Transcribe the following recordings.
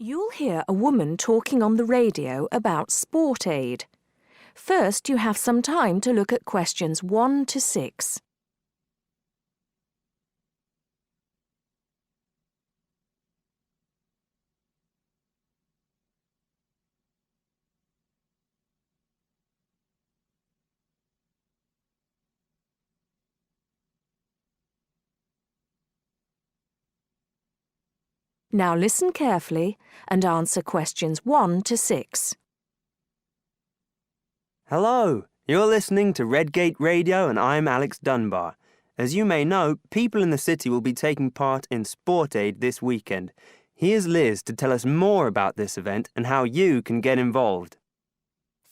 You'll hear a woman talking on the radio about sport aid. First, you have some time to look at questions 1 to 6. Now listen carefully and answer questions 1 to 6. Hello, you're listening to Redgate Radio and I'm Alex Dunbar. As you may know, people in the city will be taking part in Sport Aid this weekend. Here's Liz to tell us more about this event and how you can get involved.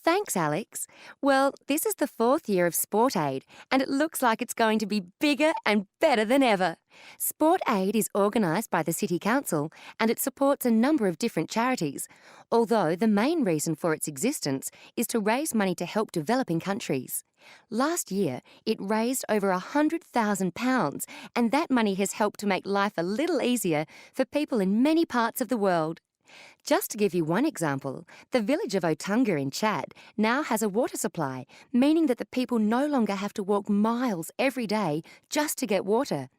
Thanks, Alex. Well, this is the 4th year of Sport Aid, and it looks like it's going to be bigger and better than ever. Sport Aid is organised by the City Council, and it supports a number of different charities, although the main reason for its existence is to raise money to help developing countries. Last year, it raised over £100,000, and that money has helped to make life a little easier for people in many parts of the world. Just to give you one example, the village of Otunga in Chad now has a water supply, meaning that the people no longer have to walk miles every day just to get water.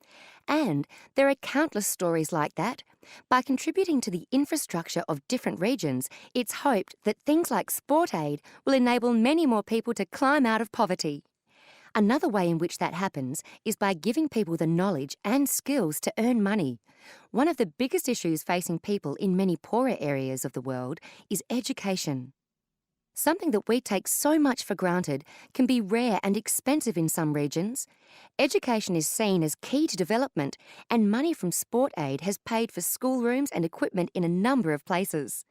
And there are countless stories like that. By contributing to the infrastructure of different regions, it's hoped that things like Sport Aid will enable many more people to climb out of poverty. Another way in which that happens is by giving people the knowledge and skills to earn money. One of the biggest issues facing people in many poorer areas of the world is education. Something that we take so much for granted can be rare and expensive in some regions. Education is seen as key to development, and money from Sport Aid has paid for schoolrooms and equipment in a number of places.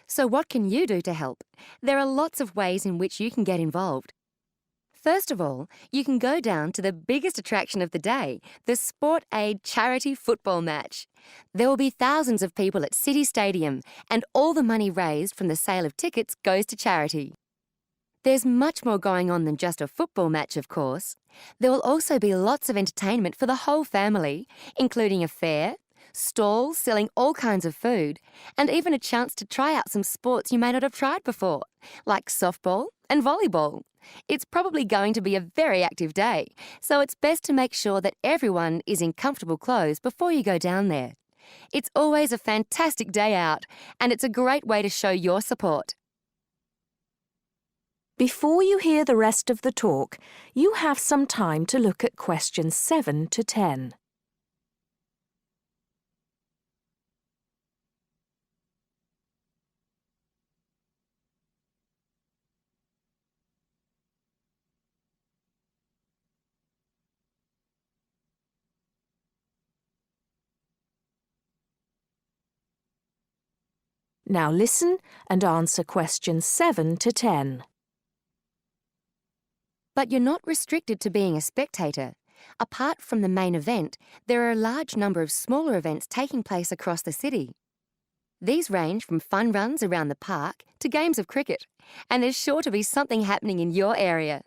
So what can you do to help? There are lots of ways in which you can get involved. First of all, you can go down to the biggest attraction of the day, the Sport Aid charity football match. There will be thousands of people at City Stadium, and all the money raised from the sale of tickets goes to charity. There's much more going on than just a football match, of course. There will also be lots of entertainment for the whole family, including a fair, stalls selling all kinds of food, and even a chance to try out some sports you may not have tried before, like softball and volleyball. It's probably going to be a very active day, so it's best to make sure that everyone is in comfortable clothes before you go down there. It's always a fantastic day out, and it's a great way to show your support. Before you hear the rest of the talk, you have some time to look at questions 7 to 10. Now listen and answer questions 7 to 10. But you're not restricted to being a spectator. Apart from the main event, there are a large number of smaller events taking place across the city. These range from fun runs around the park to games of cricket, and there's sure to be something happening in your area.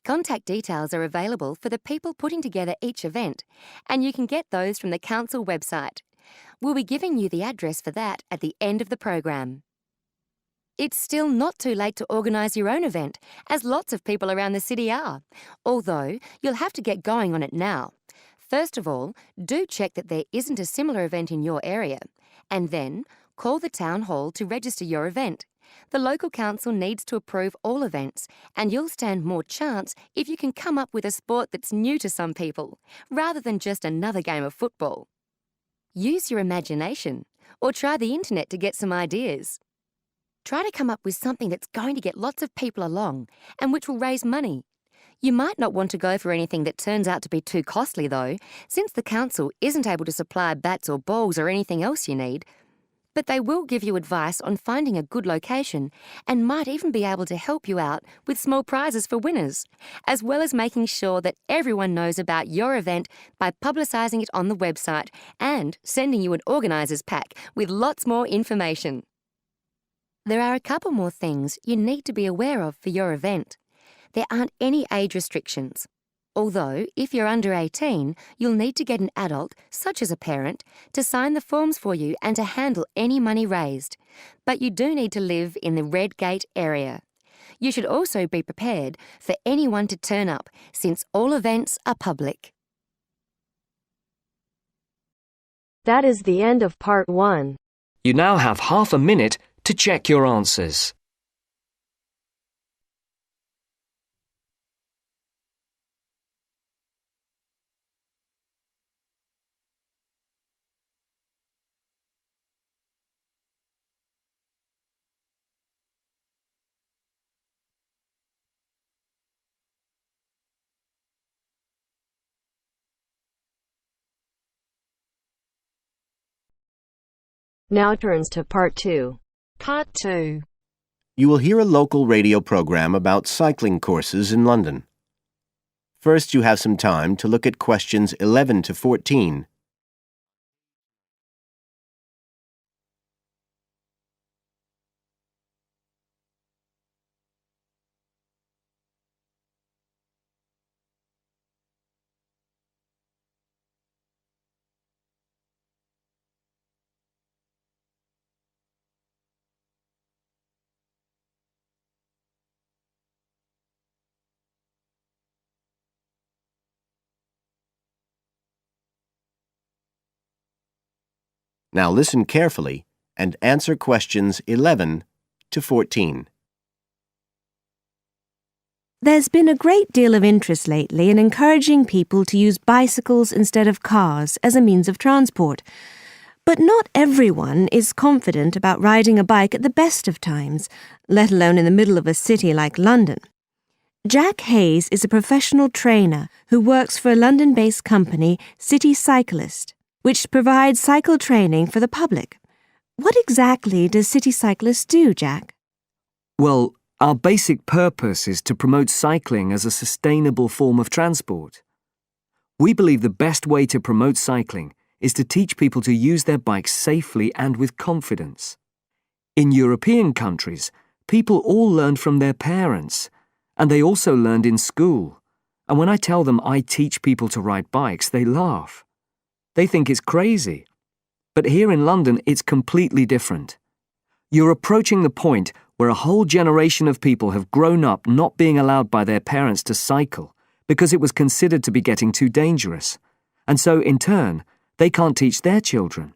Contact details are available for the people putting together each event, and you can get those from the council website. We'll be giving you the address for that at the end of the program. It's still not too late to organise your own event, as lots of people around the city are, although you'll have to get going on it now. First of all, do check that there isn't a similar event in your area, and then call the town hall to register your event. The local council needs to approve all events, and you'll stand more chance if you can come up with a sport that's new to some people, rather than just another game of football. Use your imagination, or try the internet to get some ideas. Try to come up with something that's going to get lots of people along, and which will raise money. You might not want to go for anything that turns out to be too costly though, since the council isn't able to supply bats or balls or anything else you need. But they will give you advice on finding a good location, and might even be able to help you out with small prizes for winners, as well as making sure that everyone knows about your event by publicising it on the website and sending you an organisers pack with lots more information. There are a couple more things you need to be aware of for your event. There aren't any age restrictions. Although, if you're under 18, you'll need to get an adult, such as a parent, to sign the forms for you and to handle any money raised. But you do need to live in the Red Gate area. You should also be prepared for anyone to turn up, since all events are public. That is the end of part 1. You now have half a minute to check your answers. Now turns to part 2. Part 2. You will hear a local radio program about cycling courses in London. First, you have some time to look at questions 11 to 14. Now listen carefully and answer questions 11 to 14. There's been a great deal of interest lately in encouraging people to use bicycles instead of cars as a means of transport. But not everyone is confident about riding a bike at the best of times, let alone in the middle of a city like London. Jack Hayes is a professional trainer who works for a London-based company, City Cyclist, which provides cycle training for the public. What exactly does City Cyclist do, Jack? Well, our basic purpose is to promote cycling as a sustainable form of transport. We believe the best way to promote cycling is to teach people to use their bikes safely and with confidence. In European countries, people all learned from their parents, and they also learned in school. And when I tell them I teach people to ride bikes, they laugh. They think it's crazy. But here in London, it's completely different. You're approaching the point where a whole generation of people have grown up not being allowed by their parents to cycle because it was considered to be getting too dangerous. And so, in turn, they can't teach their children.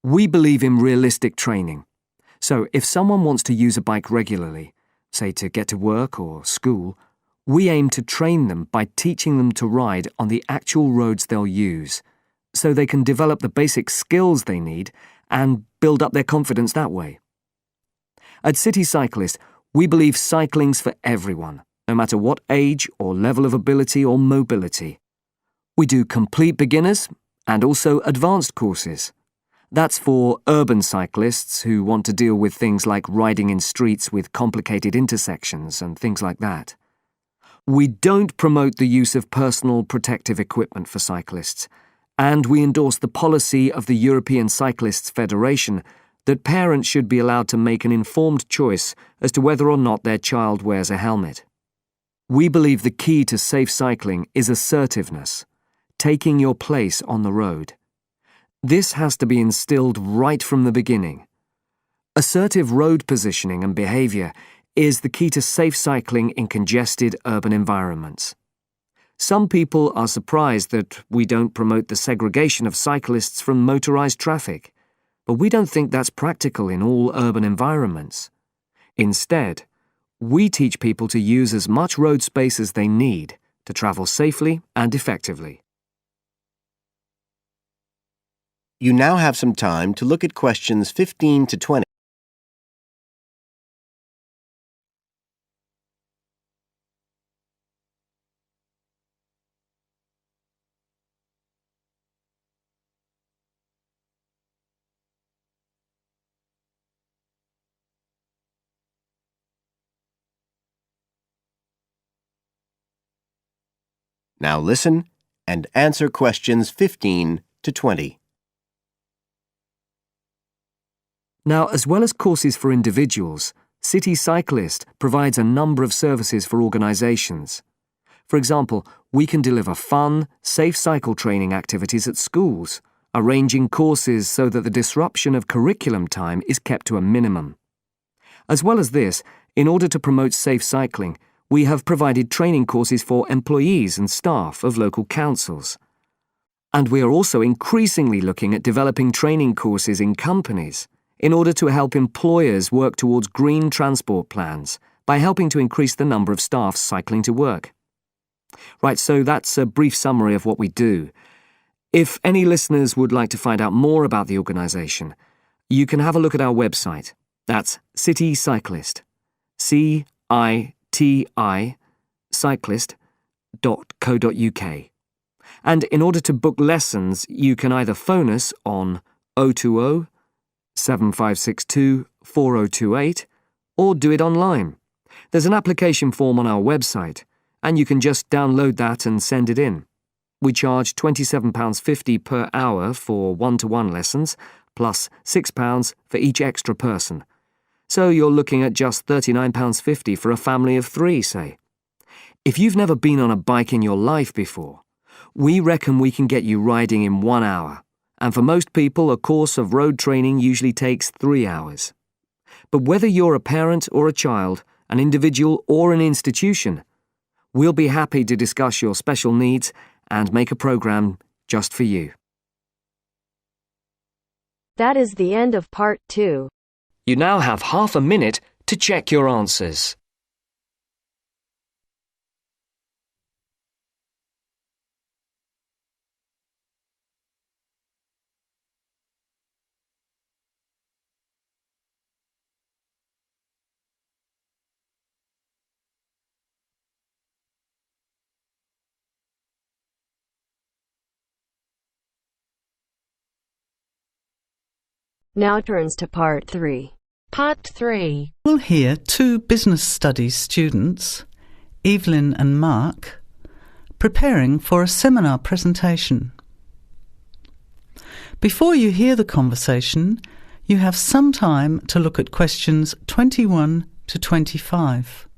We believe in realistic training. So if someone wants to use a bike regularly, say to get to work or school, we aim to train them by teaching them to ride on the actual roads they'll use, so they can develop the basic skills they need and build up their confidence that way. At City Cyclist, we believe cycling's for everyone, no matter what age or level of ability or mobility. We do complete beginners and also advanced courses. That's for urban cyclists who want to deal with things like riding in streets with complicated intersections and things like that. We don't promote the use of personal protective equipment for cyclists, and we endorse the policy of the European Cyclists Federation that parents should be allowed to make an informed choice as to whether or not their child wears a helmet. We believe the key to safe cycling is assertiveness, taking your place on the road. This has to be instilled right from the beginning. Assertive road positioning and behaviour is the key to safe cycling in congested urban environments. Some people are surprised that we don't promote the segregation of cyclists from motorised traffic, but we don't think that's practical in all urban environments. Instead, we teach people to use as much road space as they need to travel safely and effectively. You now have some time to look at questions 15 to 20. Now listen and answer questions 15 to 20. Now, as well as courses for individuals, City Cyclist provides a number of services for organisations. For example, we can deliver fun, safe cycle training activities at schools, arranging courses so that the disruption of curriculum time is kept to a minimum. As well as this, in order to promote safe cycling, we have provided training courses for employees and staff of local councils. And we are also increasingly looking at developing training courses in companies in order to help employers work towards green transport plans by helping to increase the number of staff cycling to work. Right, so that's a brief summary of what we do. If any listeners would like to find out more about the organisation, you can have a look at our website. That's City Cyclist, CITI, cyclist.co.uk. And in order to book lessons, you can either phone us on 020 7562 4028 or do it online. There's an application form on our website, and you can just download that and send it in. We charge £27.50 per hour for one-to-one lessons, plus £6 for each extra person. So you're looking at just £39.50 for a family of 3, say. If you've never been on a bike in your life before, we reckon we can get you riding in 1 hour, and for most people a course of road training usually takes 3 hours. But whether you're a parent or a child, an individual or an institution, we'll be happy to discuss your special needs and make a programme just for you. That is the end of part 2. You now have half a minute to check your answers. Now turns to part 3. Part 3. We'll hear 2 business studies students, Evelyn and Mark, preparing for a seminar presentation. Before you hear the conversation, you have some time to look at questions 21 to 25.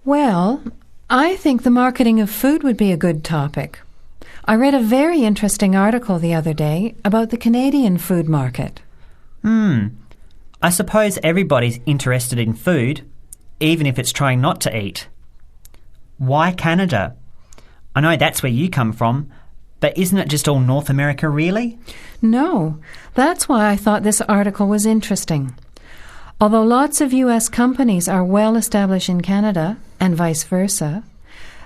Well, I think the marketing of food would be a good topic. I read a very interesting article the other day about the Canadian food market. I suppose everybody's interested in food, even if it's trying not to eat. Why Canada? I know that's where you come from, but isn't it just all North America, really? No, that's why I thought this article was interesting. Although lots of U.S. companies are well established in Canada, and vice versa,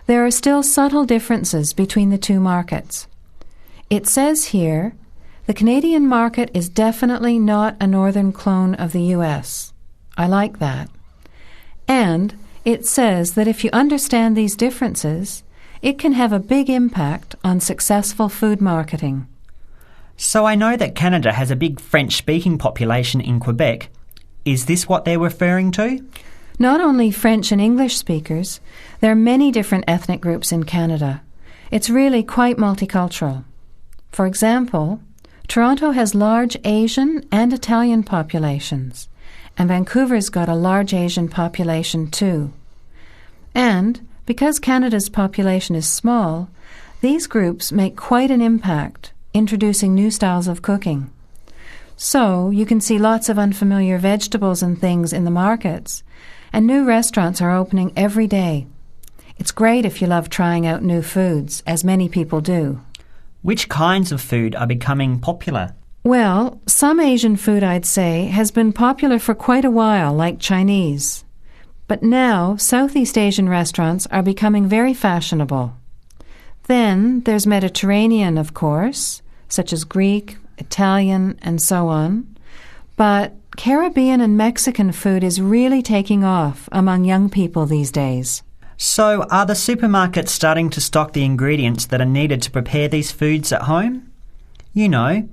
there are still subtle differences between the two markets. It says here, the Canadian market is definitely not a northern clone of the U.S. I like that. And it says that if you understand these differences, it can have a big impact on successful food marketing. So I know that Canada has a big French-speaking population in Quebec. Is this what they're referring to? Not only French and English speakers, there are many different ethnic groups in Canada. It's really quite multicultural. For example, Toronto has large Asian and Italian populations, and Vancouver's got a large Asian population too. And because Canada's population is small, these groups make quite an impact, introducing new styles of cooking. So you can see lots of unfamiliar vegetables and things in the markets, and new restaurants are opening every day. It's great if you love trying out new foods, as many people do. Which kinds of food are becoming popular? Well, some Asian food, I'd say, has been popular for quite a while, like Chinese. But now, Southeast Asian restaurants are becoming very fashionable. Then there's Mediterranean, of course, such as Greek, Italian, and so on. But Caribbean and Mexican food is really taking off among young people these days. So are the supermarkets starting to stock the ingredients that are needed to prepare these foods at home? You know,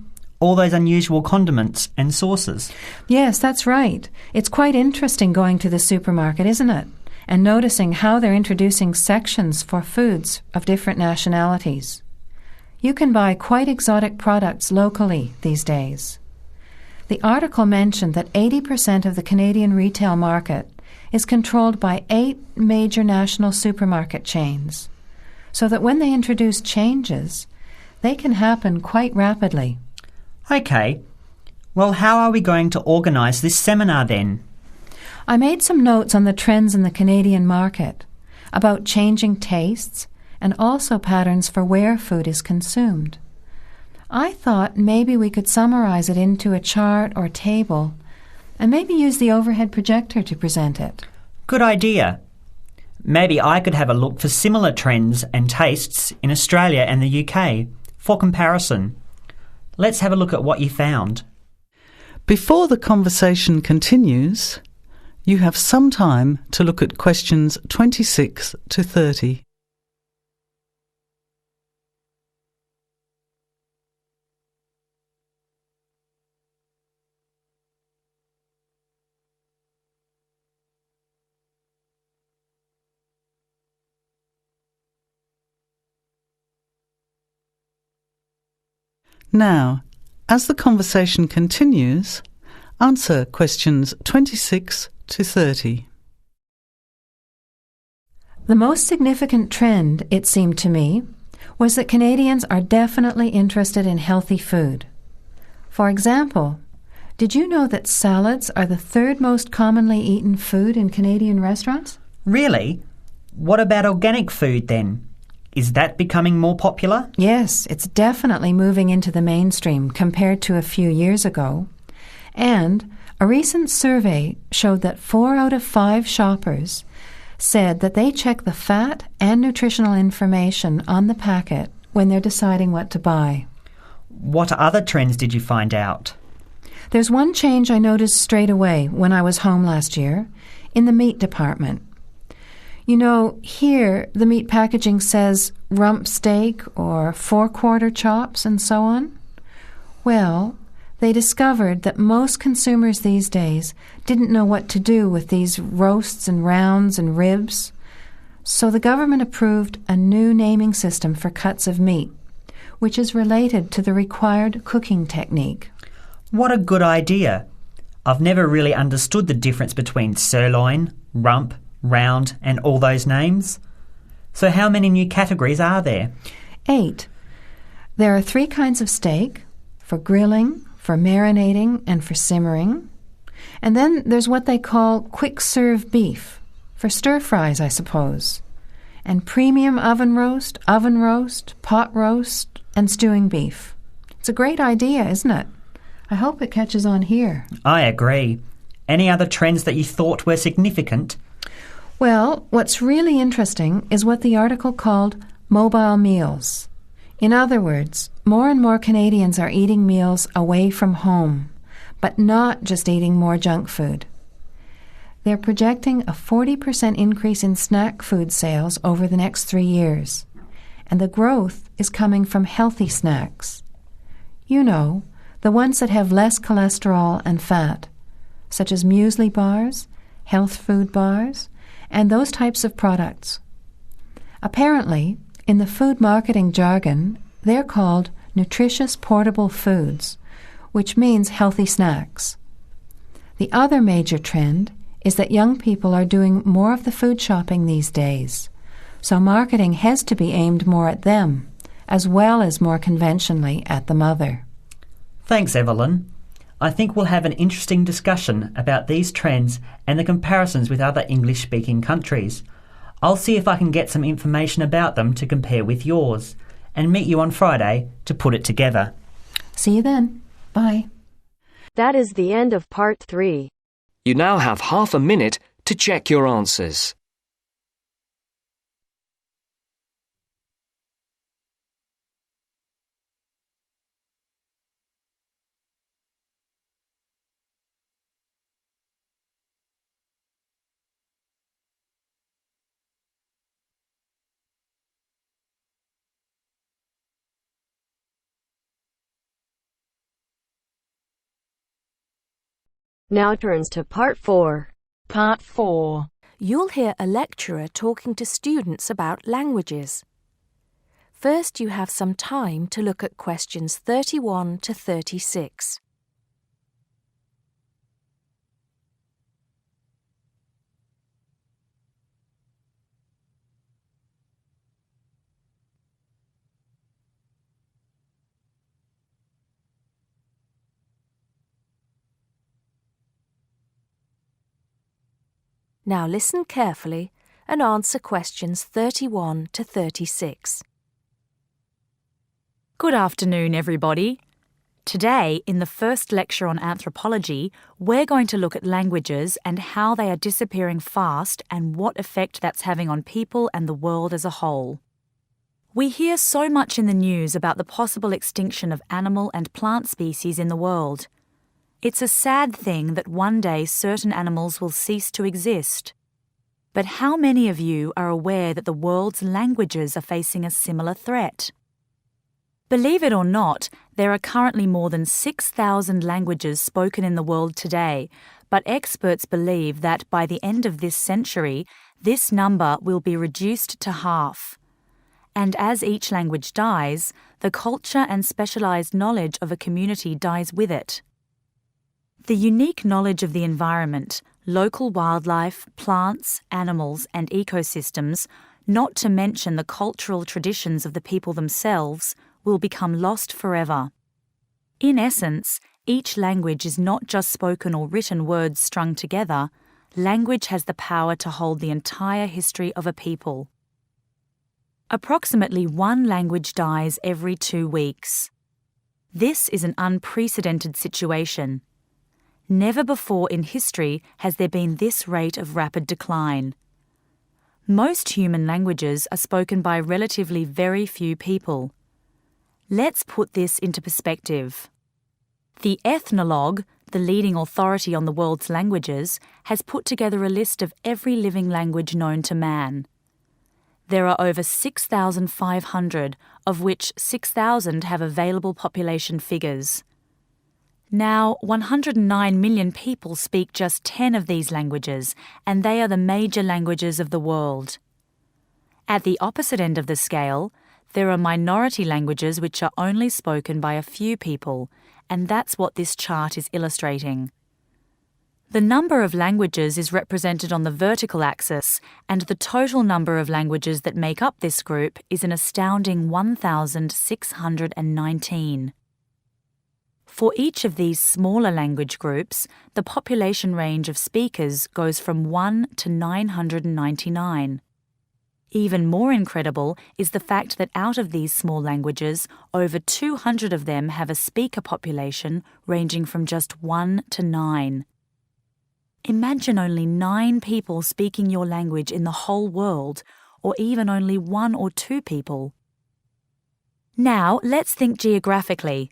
all those unusual condiments and sauces. Yes, that's right. It's quite interesting going to the supermarket, isn't it? And noticing how they're introducing sections for foods of different nationalities. You can buy quite exotic products locally these days. The article mentioned that 80% of the Canadian retail market is controlled by 8 major national supermarket chains, so that when they introduce changes, they can happen quite rapidly. OK. Well, how are we going to organise this seminar then? I made some notes on the trends in the Canadian market, about changing tastes, and also patterns for where food is consumed. I thought maybe we could summarize it into a chart or table, and maybe use the overhead projector to present it. Good idea. Maybe I could have a look for similar trends and tastes in Australia and the UK for comparison. Let's have a look at what you found. Before the conversation continues, you have some time to look at questions 26 to 30. Now, as the conversation continues, answer questions 26 to 30. The most significant trend, it seemed to me, was that Canadians are definitely interested in healthy food. For example, did you know that salads are the 3rd most commonly eaten food in Canadian restaurants? Really? What about organic food then? Is that becoming more popular? Yes, it's definitely moving into the mainstream compared to a few years ago. And a recent survey showed that 4 out of 5 shoppers said that they check the fat and nutritional information on the packet when they're deciding what to buy. What other trends did you find out? There's one change I noticed straight away when I was home last year, in the meat department. You know, here the meat packaging says rump steak or 4-quarter chops and so on. Well, they discovered that most consumers these days didn't know what to do with these roasts and rounds and ribs. So the government approved a new naming system for cuts of meat, which is related to the required cooking technique. What a good idea. I've never really understood the difference between sirloin, rump, round and all those names. So how many new categories are there? 8. There are 3 kinds of steak, for grilling, for marinating, and for simmering. And then there's what they call quick-serve beef, for stir-fries, I suppose. And premium oven roast, pot roast, and stewing beef. It's a great idea, isn't it? I hope it catches on here. I agree. Any other trends that you thought were significant? Well, what's really interesting is what the article called mobile meals. In other words, more and more Canadians are eating meals away from home, but not just eating more junk food. They're projecting a 40% increase in snack food sales over the next 3 years, and the growth is coming from healthy snacks. You know, the ones that have less cholesterol and fat, such as muesli bars, health food bars, and those types of products. Apparently, in the food marketing jargon, they're called nutritious portable foods, which means healthy snacks. The other major trend is that young people are doing more of the food shopping these days, so marketing has to be aimed more at them, as well as more conventionally at the mother. Thanks, Evelyn. I think we'll have an interesting discussion about these trends and the comparisons with other English-speaking countries. I'll see if I can get some information about them to compare with yours, and meet you on Friday to put it together. See you then. Bye. That is the end of part 3. You now have half a minute to check your answers. Now turns to Part 4. Part 4. You'll hear a lecturer talking to students about languages. First, you have some time to look at questions 31 to 36. Now listen carefully and answer questions 31 to 36. Good afternoon, everybody. Today, in the first lecture on anthropology, we're going to look at languages and how they are disappearing fast and what effect that's having on people and the world as a whole. We hear so much in the news about the possible extinction of animal and plant species in the world. It's a sad thing that one day certain animals will cease to exist. But how many of you are aware that the world's languages are facing a similar threat? Believe it or not, there are currently more than 6,000 languages spoken in the world today, but experts believe that by the end of this century, this number will be reduced to half. And as each language dies, the culture and specialized knowledge of a community dies with it. The unique knowledge of the environment, local wildlife, plants, animals, and ecosystems, not to mention the cultural traditions of the people themselves, will become lost forever. In essence, each language is not just spoken or written words strung together. Language has the power to hold the entire history of a people. Approximately one language dies every 2 weeks. This is an unprecedented situation. Never before in history has there been this rate of rapid decline. Most human languages are spoken by relatively very few people. Let's put this into perspective. The Ethnologue, the leading authority on the world's languages, has put together a list of every living language known to man. There are over 6,500, of which 6,000 have available population figures. Now, 109 million people speak just 10 of these languages, and they are the major languages of the world. At the opposite end of the scale, there are minority languages which are only spoken by a few people, and that's what this chart is illustrating. The number of languages is represented on the vertical axis, and the total number of languages that make up this group is an astounding 1,619. For each of these smaller language groups, the population range of speakers goes from 1 to 999. Even more incredible is the fact that out of these small languages, over 200 of them have a speaker population ranging from just 1 to 9. Imagine only 9 people speaking your language in the whole world, or even only 1 or 2 people. Now, let's think geographically.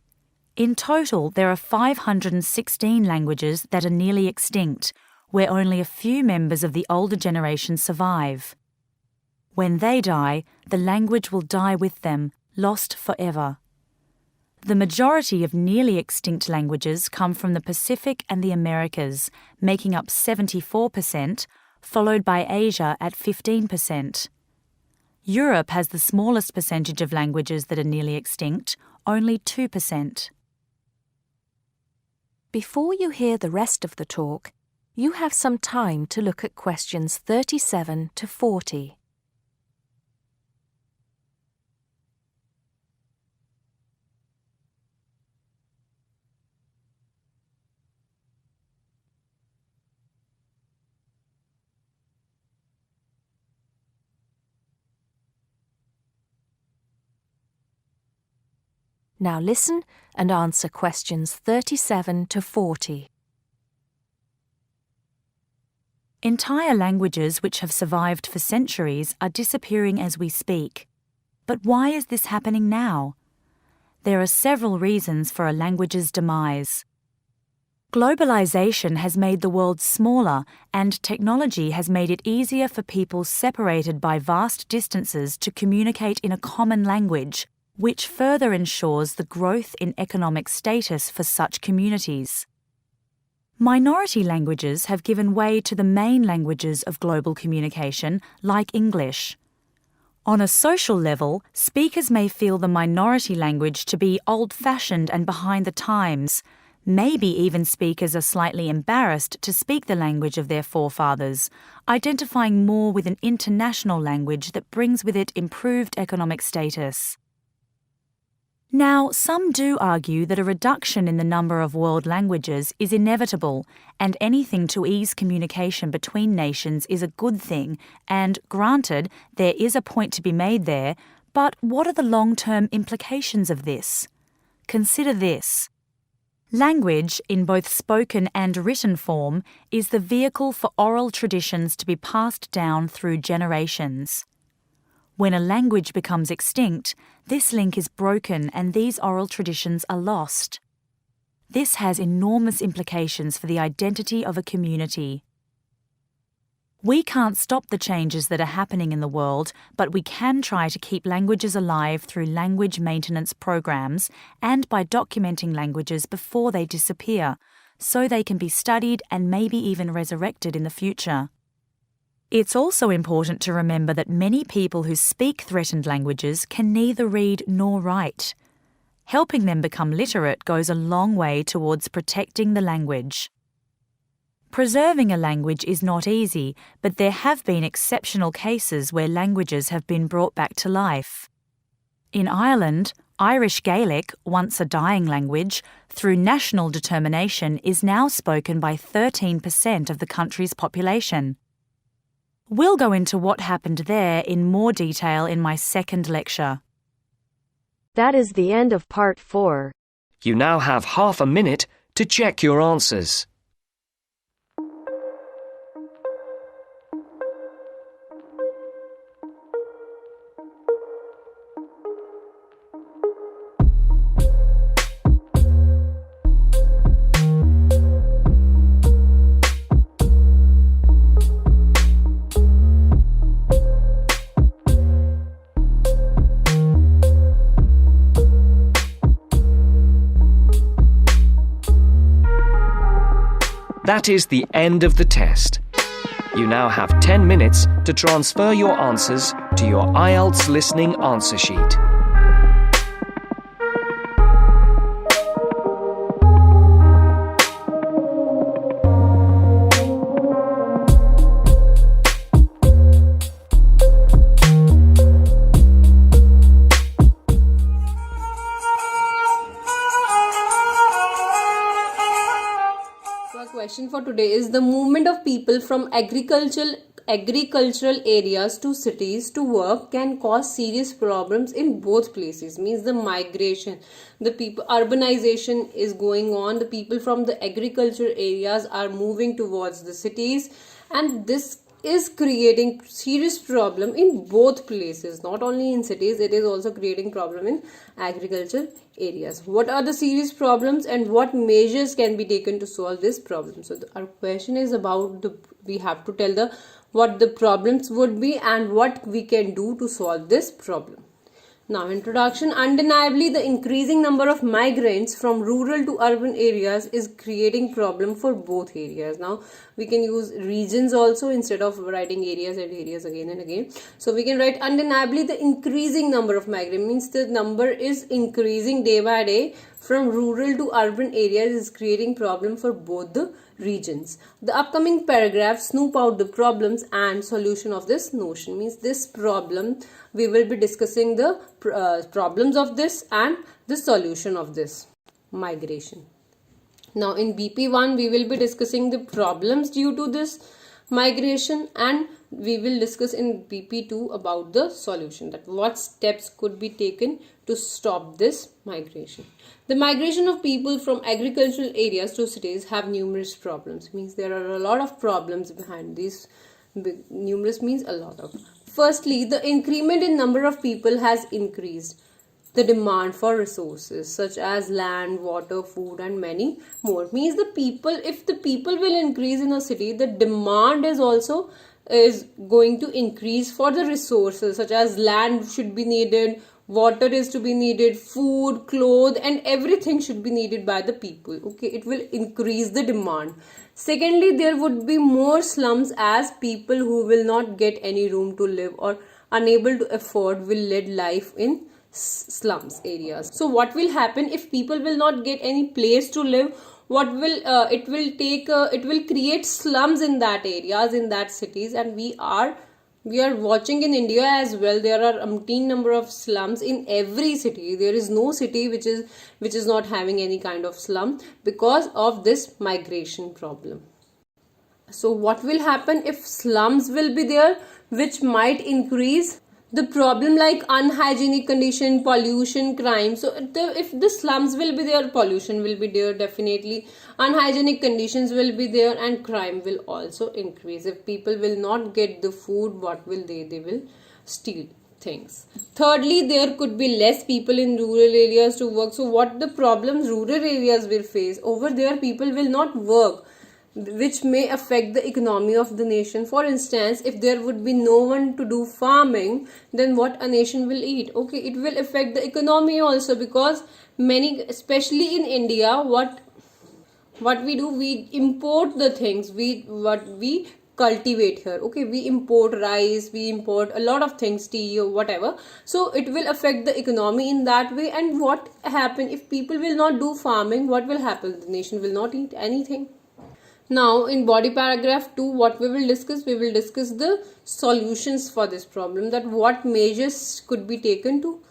In total, there are 516 languages that are nearly extinct, where only a few members of the older generation survive. When they die, the language will die with them, lost forever. The majority of nearly extinct languages come from the Pacific and the Americas, making up 74%, followed by Asia at 15%. Europe has the smallest percentage of languages that are nearly extinct, only 2%. Before you hear the rest of the talk, you have some time to look at questions 37 to 40. Now listen and answer questions 37 to 40. Entire languages which have survived for centuries are disappearing as we speak. But why is this happening now? There are several reasons for a language's demise. Globalization has made the world smaller, and technology has made it easier for people separated by vast distances to communicate in a common language, which further ensures the growth in economic status for such communities. Minority languages have given way to the main languages of global communication, like English. On a social level, speakers may feel the minority language to be old-fashioned and behind the times. Maybe even speakers are slightly embarrassed to speak the language of their forefathers, identifying more with an international language that brings with it improved economic status. Now, some do argue that a reduction in the number of world languages is inevitable, and anything to ease communication between nations is a good thing, and granted, there is a point to be made there, but what are the long-term implications of this? Consider this. Language, in both spoken and written form, is the vehicle for oral traditions to be passed down through generations. When a language becomes extinct, this link is broken and these oral traditions are lost. This has enormous implications for the identity of a community. We can't stop the changes that are happening in the world, but we can try to keep languages alive through language maintenance programs and by documenting languages before they disappear, so they can be studied and maybe even resurrected in the future. It's also important to remember that many people who speak threatened languages can neither read nor write. Helping them become literate goes a long way towards protecting the language. Preserving a language is not easy, but there have been exceptional cases where languages have been brought back to life. In Ireland, Irish Gaelic, once a dying language, through national determination is now spoken by 13% of the country's population. We'll go into what happened there in more detail in my second lecture. That is the end of part 4. You now have half a minute to check your answers. That is the end of the test. You now have 10 minutes to transfer your answers to your Ielts listening answer sheet. Question for today is the movement of people from agricultural areas to cities to work can cause serious problems in both places. Means the migration, the people, urbanization is going on, the people from the agricultural areas are moving towards the cities, and this is creating serious problem in both places. Not only in cities, it is also creating problem in agricultural areas. What are the serious problems and what measures can be taken to solve this problem? So our question is about we have to tell what the problems would be and what we can do to solve this problem. Now, introduction. Undeniably, the increasing number of migrants from rural to urban areas is creating problem for both areas. Now, we can use regions also instead of writing areas and areas again and again. So, we can write undeniably the increasing number of migrants, means the number is increasing day by day from rural to urban areas is creating problem for both the regions. The upcoming paragraph snoop out the problems and solution of this notion. Means this problem we will be discussing the problems of this and the solution of this migration. Now in BP1 we will be discussing the problems due to this migration, and we will discuss in BP2 about the solution, that what steps could be taken to stop this migration. The migration of people from agricultural areas to cities have numerous problems. Means there are a lot of problems behind these. Numerous means a lot of. Firstly, the increment in number of people has increased the demand for resources such as land, water, food and many more. Means the people, if the people will increase in a city, the demand is going to increase for the resources such as land should be needed, water is to be needed, food, clothes, and everything should be needed by the people. Okay, it will increase the demand. Secondly, there would be more slums, as people who will not get any room to live or unable to afford will lead life in slums areas. So what will happen if people will not get any place to live? What will it will create slums in that areas, in that cities, and we are watching in India as well. There are umpteen number of slums in every city. There is no city which is not having any kind of slum because of this migration problem. So what will happen if slums will be there, which might increase the problem like unhygienic condition, pollution, crime. So if the slums will be there, pollution will be there definitely, unhygienic conditions will be there, and crime will also increase. If people will not get the food, what will they will steal things. Thirdly, there could be less people in rural areas to work. So what the problems rural areas will face? Over there people will not work, which may affect the economy of the nation. For instance, if there would be no one to do farming, then what a nation will eat? Okay, it will affect the economy also, because many, especially in India, what we do, we import the things we cultivate here. Okay, we import rice, we import a lot of things, tea or whatever. So it will affect the economy in that way. And what happen if people will not do farming? What will happen? The nation will not eat anything. Now in body paragraph 2, what we will discuss the solutions for this problem, that what measures could be taken to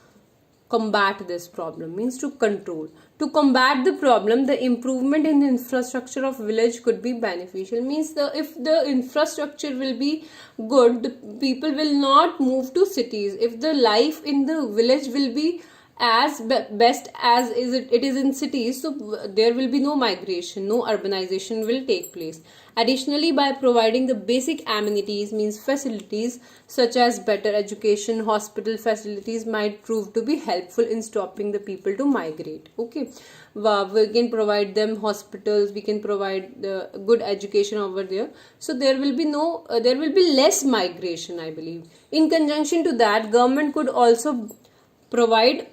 combat this problem, means to control. To combat the problem, the improvement in the infrastructure of village could be beneficial, means if the infrastructure will be good, the people will not move to cities. If the life in the village will be as best as it is in cities, so there will be no migration, no urbanization will take place. Additionally, by providing the basic amenities, means facilities such as better education, hospital facilities might prove to be helpful in stopping the people to migrate. Okay, we can provide them hospitals, we can provide the good education over there, so there will be less migration, I believe. In conjunction to that, government could also provide.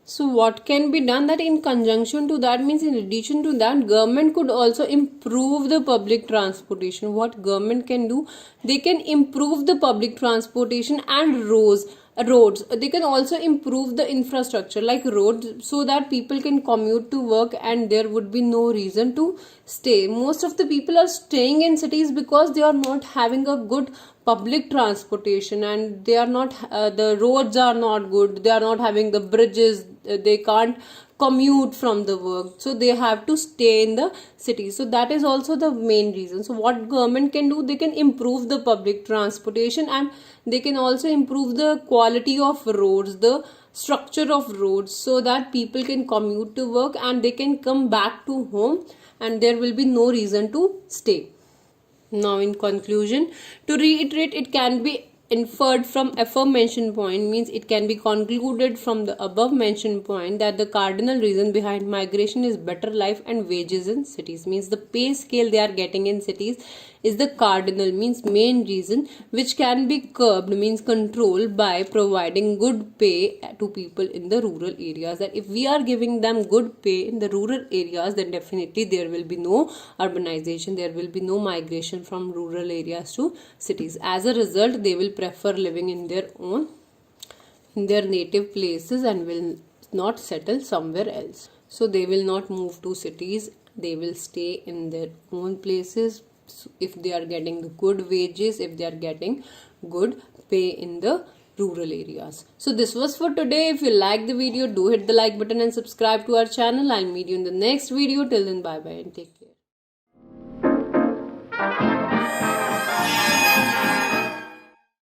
So what can be done, that in conjunction to that, means in addition to that, government could also improve the public transportation. What government can do, they can improve the public transportation and roads. They can also improve the infrastructure like roads, so that people can commute to work and there would be no reason to stay. Most of the people are staying in cities because they are not having a good public transportation, and they are not the roads are not good, they are not having the bridges, they can't commute from the work, so they have to stay in the city. So that is also the main reason. So what government can do, they can improve the public transportation, and they can also improve the quality of roads, the structure of roads, so that people can commute to work and they can come back to home and there will be no reason to stay. Now in conclusion, to reiterate, it can be inferred from aforementioned point, means it can be concluded from the above mentioned point that the cardinal reason behind migration is better life and wages in cities, means the pay scale they are getting in cities is the cardinal, means main reason, which can be curbed, means controlled, by providing good pay to people in the rural areas. That if we are giving them good pay in the rural areas, then definitely there will be no urbanization, there will be no migration from rural areas to cities. As a result, they will prefer living in their native places and will not settle somewhere else. So they will not move to cities, they will stay in their own places. So if they are getting the good wages, if they are getting good pay in the rural areas. So this was for today. If you like the video, do hit the like button and subscribe to our channel. I'll meet you in the next video. Till then, bye bye and take care.